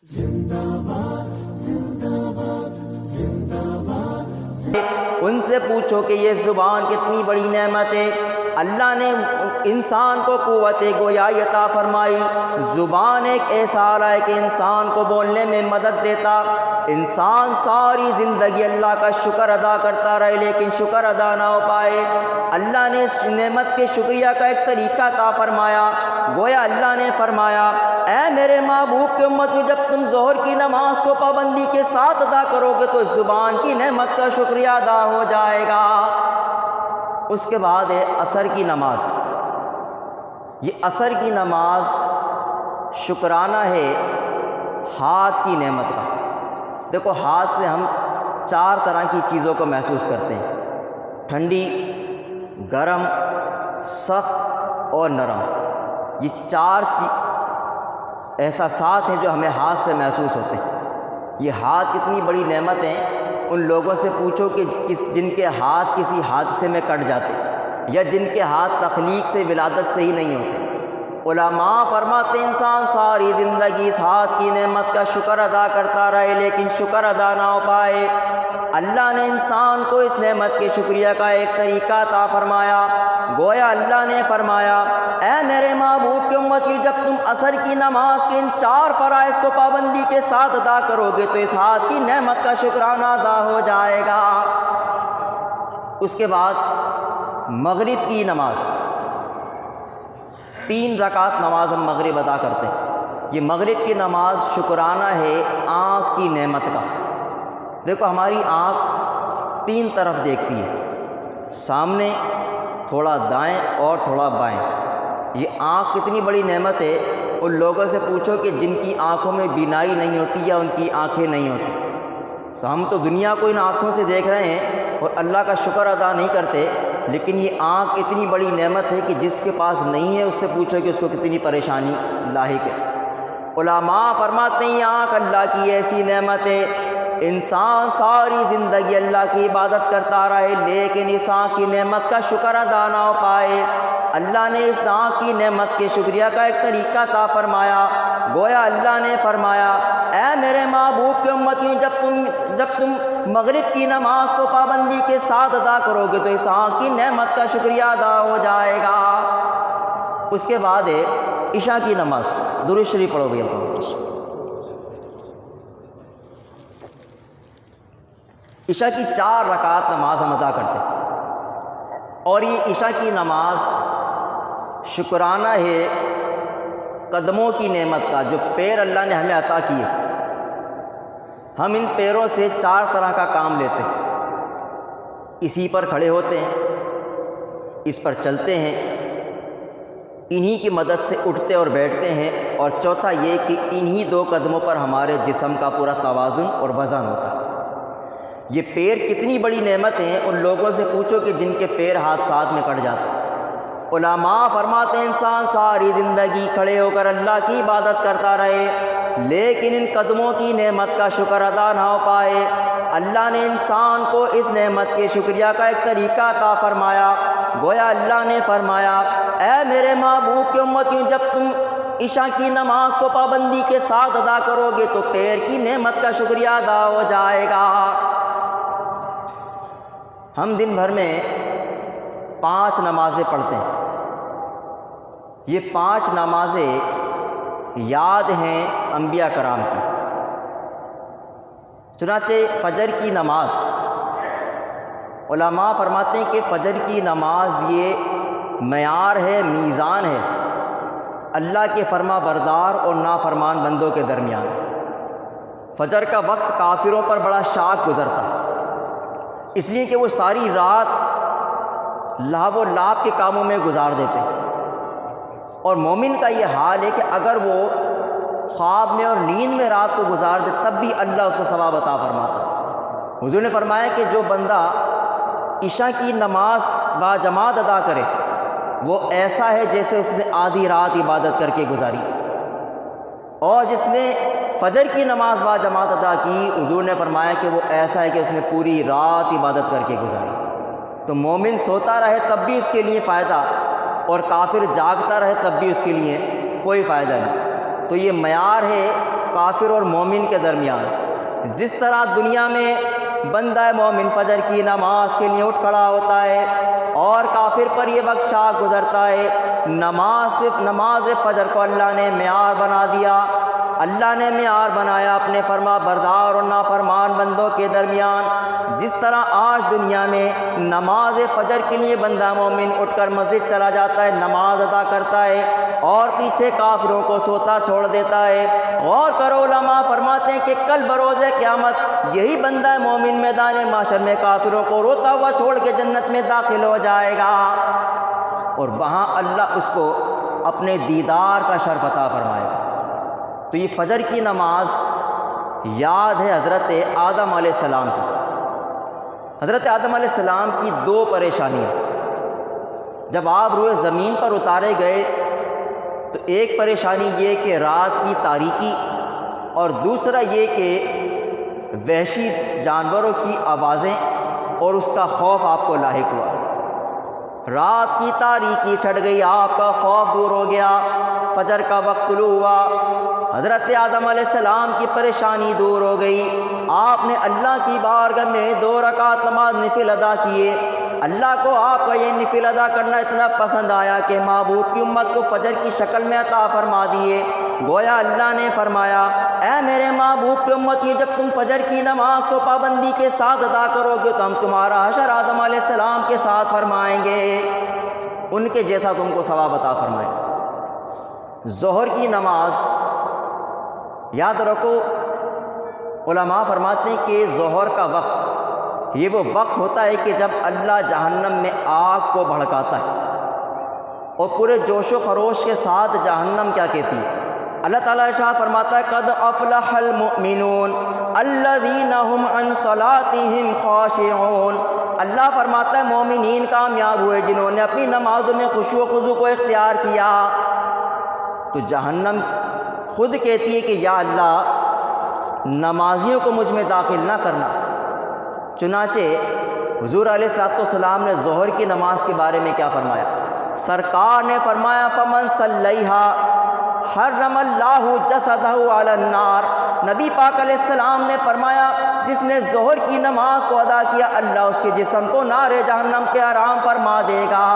ان سے پوچھو کہ یہ زبان کتنی بڑی نعمت ہے۔ اللہ نے انسان کو قوت گویائی عطا فرمائی۔ زبان ایک ایسا آلہ ہے کہ انسان کو بولنے میں مدد دیتا۔ انسان ساری زندگی اللہ کا شکر ادا کرتا رہے لیکن شکر ادا نہ ہو پائے۔ اللہ نے اس نعمت کے شکریہ کا ایک طریقہ عطا فرمایا۔ گویا اللہ نے فرمایا، اے میرے محبوب کی امت، جب تم ظہر کی نماز کو پابندی کے ساتھ ادا کرو گے تو اس زبان کی نعمت کا شکریہ ادا ہو جائے گا۔ اس کے بعد ہے عصر کی نماز۔ یہ عصر کی نماز شکرانہ ہے ہاتھ کی نعمت کا۔ دیکھو، ہاتھ سے ہم 4 طرح کی چیزوں کو محسوس کرتے ہیں: ٹھنڈی، گرم، سخت اور نرم۔ یہ 4 احساسات ہیں جو ہمیں ہاتھ سے محسوس ہوتے ہیں۔ یہ ہاتھ کتنی بڑی نعمت ہیں۔ ان لوگوں سے پوچھو کہ جن کے ہاتھ کسی حادثے میں کٹ جاتے یا جن کے ہاتھ تخلیق سے، ولادت سے ہی نہیں ہوتے۔ علماء فرماتے ہیں انسان ساری زندگی اس ہاتھ کی نعمت کا شکر ادا کرتا رہے لیکن شکر ادا نہ ہو پائے۔ اللہ نے انسان کو اس نعمت کے شکریہ کا ایک طریقہ عطا فرمایا۔ گویا اللہ نے فرمایا، اے میرے محبوب کی امتی، جب تم عصر کی نماز کے ان 4 فرائض کو پابندی کے ساتھ ادا کرو گے تو اس ہاتھ کی نعمت کا شکرانہ ادا ہو جائے گا۔ اس کے بعد مغرب کی نماز، 3 رکعت نماز ہم مغرب ادا کرتے ہیں۔ یہ مغرب کی نماز شکرانہ ہے آنکھ کی نعمت کا۔ دیکھو، ہماری آنکھ 3 طرف دیکھتی ہے، سامنے، تھوڑا دائیں اور تھوڑا بائیں۔ یہ آنکھ کتنی بڑی نعمت ہے۔ ان لوگوں سے پوچھو کہ جن کی آنکھوں میں بینائی نہیں ہوتی یا ان کی آنکھیں نہیں ہوتی، تو ہم تو دنیا کو ان آنکھوں سے دیکھ رہے ہیں اور اللہ کا شکر ادا نہیں کرتے، لیکن یہ آنکھ اتنی بڑی نعمت ہے کہ جس کے پاس نہیں ہے اس سے پوچھو کہ اس کو کتنی پریشانی لاحق ہے۔ علماء فرماتے ہیں یہ آنکھ اللہ کی ایسی نعمت ہے، انسان ساری زندگی اللہ کی عبادت کرتا رہے لیکن اس آنکھ کی نعمت کا شکر ادا نہ ہو پائے۔ اللہ نے اس آنکھ کی نعمت کے شکریہ کا ایک طریقہ عطا فرمایا۔ گویا اللہ نے فرمایا، اے میرے محبوب کی امتی، جب تم مغرب کی نماز کو پابندی کے ساتھ ادا کرو گے تو اس آنکھ کی نعمت کا شکریہ ادا ہو جائے گا۔ اس کے بعد ہے عشاء کی نماز۔ درود شریف پڑھو بھائی اللہ۔ عشاء کی 4 رکعت نماز ہم ادا کرتے ہیں، اور یہ عشاء کی نماز شکرانہ ہے قدموں کی نعمت کا، جو پیر اللہ نے ہمیں عطا کیے۔ ہم ان پیروں سے 4 طرح کا کام لیتے ہیں۔ اسی پر کھڑے ہوتے ہیں، اس پر چلتے ہیں، انہی کی مدد سے اٹھتے اور بیٹھتے ہیں، اور چوتھا یہ کہ انہی 2 قدموں پر ہمارے جسم کا پورا توازن اور وزن ہوتا ہے۔ یہ پیر کتنی بڑی نعمت ہیں۔ ان لوگوں سے پوچھو کہ جن کے پیر حادثات میں کٹ جاتے ہیں۔ علماء فرماتے ہیں انسان ساری زندگی کھڑے ہو کر اللہ کی عبادت کرتا رہے لیکن ان قدموں کی نعمت کا شکر ادا نہ ہو پائے۔ اللہ نے انسان کو اس نعمت کے شکریہ کا ایک طریقہ عطا فرمایا۔ گویا اللہ نے فرمایا، اے میرے محبوب کی امتی، جب تم عشاء کی نماز کو پابندی کے ساتھ ادا کرو گے تو پیر کی نعمت کا شکریہ ادا ہو جائے گا۔ ہم دن بھر میں 5 نمازیں پڑھتے ہیں۔ یہ 5 نمازیں یاد ہیں انبیاء کرام کی۔ چنانچہ فجر کی نماز، علماء فرماتے ہیں کہ فجر کی نماز یہ معیار ہے، میزان ہے اللہ کے فرما بردار اور نافرمان بندوں کے درمیان۔ فجر کا وقت کافروں پر بڑا شاق گزرتا، اس لیے کہ وہ ساری رات لہو و لعب کے کاموں میں گزار دیتے، اور مومن کا یہ حال ہے کہ اگر وہ خواب میں اور نیند میں رات کو گزار دے تب بھی اللہ اس کو ثواب عطا فرماتا۔ حضور نے فرمایا کہ جو بندہ عشاء کی نماز با جماعت ادا کرے وہ ایسا ہے جیسے اس نے آدھی رات عبادت کر کے گزاری، اور جس نے فجر کی نماز با جماعت ادا کی، حضور نے فرمایا کہ وہ ایسا ہے کہ اس نے پوری رات عبادت کر کے گزاری۔ تو مومن سوتا رہے تب بھی اس کے لیے فائدہ، اور کافر جاگتا رہے تب بھی اس کے لیے کوئی فائدہ نہیں۔ تو یہ معیار ہے کافر اور مومن کے درمیان جس طرح دنیا میں بندہ مومن فجر کی نماز کے لیے اٹھ کھڑا ہوتا ہے اور کافر پر یہ وقت شاہ گزرتا ہے، نماز فجر کو اللہ نے معیار بنا دیا، اللہ نے معیار بنایا اپنے فرما بردار اور نافرمان بندوں کے درمیان۔ جس طرح آج دنیا میں نماز فجر کے لیے بندہ مومن اٹھ کر مسجد چلا جاتا ہے، نماز ادا کرتا ہے اور پیچھے کافروں کو سوتا چھوڑ دیتا ہے، غور کرو علماء فرماتے ہیں کہ کل بروز قیامت یہی بندہ مومن میدان محشر میں کافروں کو روتا ہوا چھوڑ کے جنت میں داخل ہو جائے گا، اور وہاں اللہ اس کو اپنے دیدار کا شرف عطا فرمائے گا۔ تو یہ فجر کی نماز یاد ہے حضرت آدم علیہ السلام کی۔ حضرت آدم علیہ السلام کی دو پریشانیاں جب آپ روئے زمین پر اتارے گئے، تو ایک پریشانی یہ کہ رات کی تاریکی، اور دوسرا یہ کہ وحشی جانوروں کی آوازیں اور اس کا خوف آپ کو لاحق ہوا۔ رات کی تاریکی چھٹ گئی، آپ کا خوف دور ہو گیا، فجر کا وقت طلوع ہوا، حضرت آدم علیہ السلام کی پریشانی دور ہو گئی۔ آپ نے اللہ کی بارگاہ میں 2 رکعت نماز نفل ادا کیے۔ اللہ کو آپ کا یہ نفل ادا کرنا اتنا پسند آیا کہ محبوب کی امت کو فجر کی شکل میں عطا فرما دیے۔ گویا اللہ نے فرمایا، اے میرے محبوب کی امت، یہ جب تم فجر کی نماز کو پابندی کے ساتھ ادا کرو گے تو ہم تمہارا حشر آدم علیہ السلام کے ساتھ فرمائیں گے، ان کے جیسا تم کو ثواب عطا فرمائیں گے۔ ظہر کی نماز یاد رکھو، علماء فرماتے ہیں کہ ظہر کا وقت یہ وہ وقت ہوتا ہے کہ جب اللہ جہنم میں آگ کو بھڑکاتا ہے، اور پورے جوش و خروش کے ساتھ جہنم کیا کہتی ہے؟ اللہ تعالیٰ ارشاد فرماتا ہے، قد افلح المؤمنون الذین هم عن صلاتهم خاشعون۔ اللہ فرماتا ہے مومنین کامیاب ہوئے جنہوں نے اپنی نمازوں میں خشوع و خضوع کو اختیار کیا۔ تو جہنم خود کہتی ہے کہ یا اللہ نمازیوں کو مجھ میں داخل نہ کرنا۔ چنانچہ حضور علیہ السلام نے ظہر کی نماز کے بارے میں کیا فرمایا؟ سرکار نے فرمایا، فمن صلیھا حرم اللہ جسدہ علی النار۔ نبی پاک علیہ السلام نے فرمایا، جس نے ظہر کی نماز کو ادا کیا اللہ اس کے جسم کو نار جہنم پہ حرام فرما دے گا۔